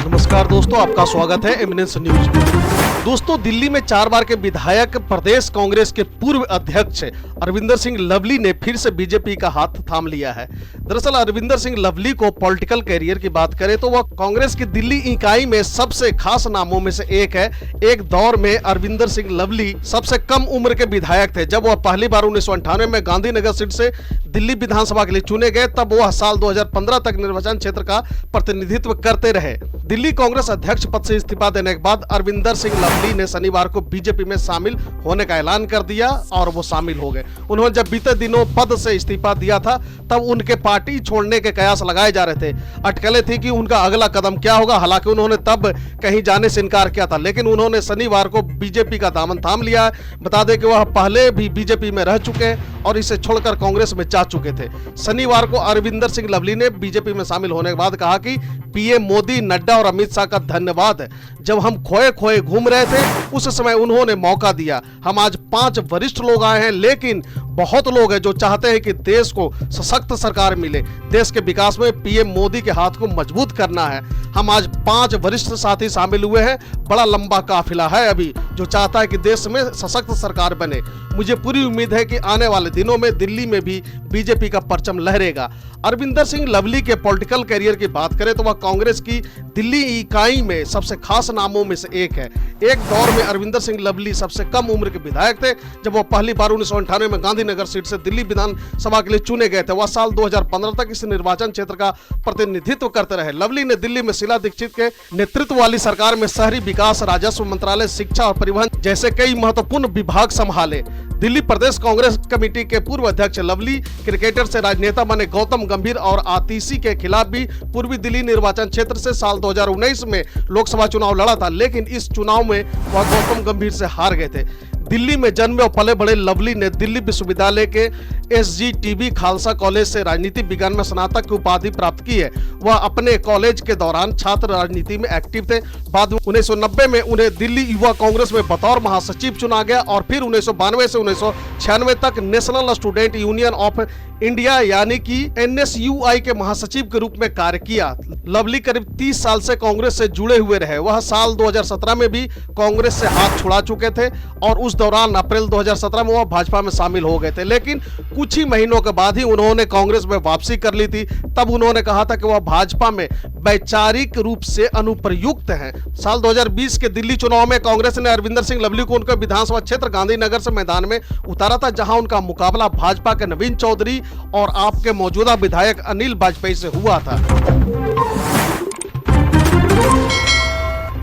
नमस्कार दोस्तों, आपका स्वागत है एमिनेंस न्यूज में। दोस्तों, दिल्ली में 4 बार के विधायक प्रदेश कांग्रेस के पूर्व अध्यक्ष अरविंदर सिंह लवली ने फिर से बीजेपी का हाथ थाम लिया है। दरअसल अरविंदर सिंह लवली को पॉलिटिकल कैरियर की बात करें तो वह कांग्रेस की दिल्ली इकाई में सबसे खास नामों में से एक है। एक दौर में अरविंदर सिंह लवली सबसे कम उम्र के विधायक थे। जब वह पहली बार 1998 में गांधीनगर सीट से दिल्ली विधानसभा के लिए चुने गए, तब वह साल 2015 तक निर्वाचन क्षेत्र का प्रतिनिधित्व करते रहे। दिल्ली कांग्रेस अध्यक्ष पद से इस्तीफा देने के बाद अरविंदर सिंह लवली ने शनिवार को बीजेपी में शामिल होने का ऐलान कर दिया और वो शामिल हो गए। उन्होंने जब बीते दिनों पद से इस्तीफा दिया था, तब उनके पार्टी छोड़ने के कयास लगाए जा रहे थे। अटकलें थी कि उनका अगला कदम क्या होगा। हालांकि उन्होंने तब कहीं जाने से इनकार किया था, लेकिन उन्होंने शनिवार को बीजेपी का दामन थाम लिया है। बता दें कि वह पहले भी बीजेपी में रह चुके हैं और इसे छोड़कर कांग्रेस में जा चुके थे। शनिवार को अरविंदर सिंह लवली ने बीजेपी में शामिल होने के बाद कहा कि पीएम मोदी, नड्डा और अमित शाह का धन्यवाद। जब हम खोए खोए घूम रहे थे, उस समय उन्होंने मौका दिया। हम आज 5 वरिष्ठ लोग आए हैं, लेकिन बहुत लोग हैं जो चाहते हैं कि देश को सशक्त सरकार मिले। देश के विकास में पीएम मोदी के हाथ को मजबूत करना है। हम आज 5 वरिष्ठ साथी शामिल हुए हैं। बड़ा लंबा काफिला है अभी जो चाहता है कि देश में सशक्त सरकार बने। मुझे पूरी उम्मीद है कि आने वाले दिनों में दिल्ली में भी बीजेपी का परचम लहरेगा। अरविंदर सिंह लवली के पॉलिटिकल कैरियर की बात करें तो वह कांग्रेस की दिल्ली इकाई में सबसे खास नामों में से एक है। एक दौर में अरविंदर सिंह लवली सबसे कम उम्र के विधायक थे। जब वह पहली बार 1998 में गांधीनगर सीट से दिल्ली विधानसभा के लिए चुने गए थे, वह साल 2015 तक इस निर्वाचन क्षेत्र का प्रतिनिधित्व करते रहे। लवली ने दिल्ली में शीला दीक्षित के नेतृत्व वाली सरकार में शहरी विकास, राजस्व मंत्रालय, शिक्षा और परिवहन जैसे कई महत्वपूर्ण विभाग संभाले। दिल्ली प्रदेश कांग्रेस कमेटी के पूर्व अध्यक्ष लवली क्रिकेटर से राजनेता बने। गौतम गंभीर और आतिशी के खिलाफ भी पूर्वी दिल्ली निर्वाचन क्षेत्र से साल 2019 में लोकसभा चुनाव लड़ा था, लेकिन इस चुनाव में वह गौतम गंभीर से हार गए थे। दिल्ली में जन्मे और पले बड़े लवली ने दिल्ली विश्वविद्यालय के SGTB खालसा कॉलेज से राजनीति विज्ञान में स्नातक की उपाधि प्राप्त की है। वह अपने कॉलेज के दौरान छात्र राजनीति में एक्टिव थे। बाद में 1990 में उन्हें दिल्ली युवा कांग्रेस में बतौर महासचिव चुना गया और फिर 1992 से 1996 तक national student union of India यानी कि NSUI के महासचिव के रूप में कार्य किया। लवली करीब 30 साल से कांग्रेस से जुड़े हुए रहे। वह साल 2017 में भी कांग्रेस से हाथ छुड़ा चुके थे और उस दौरान अप्रैल 2017 में वह भाजपा में शामिल हो गए थे, लेकिन कुछ ही महीनों के बाद ही उन्होंने कांग्रेस में वापसी कर ली थी। तब उन्होंने कहा था कि वह भाजपा में वैचारिक रूप से अनुप्रयुक्त हैं। साल 2020 के दिल्ली चुनाव में कांग्रेस ने अरविंदर सिंह लवली को उनके विधानसभा क्षेत्र गांधीनगर से मैदान में उतारा था, जहां उनका मुकाबला भाजपा के नवीन चौधरी और आपके मौजूदा विधायक अनिल वाजपेयी से हुआ था।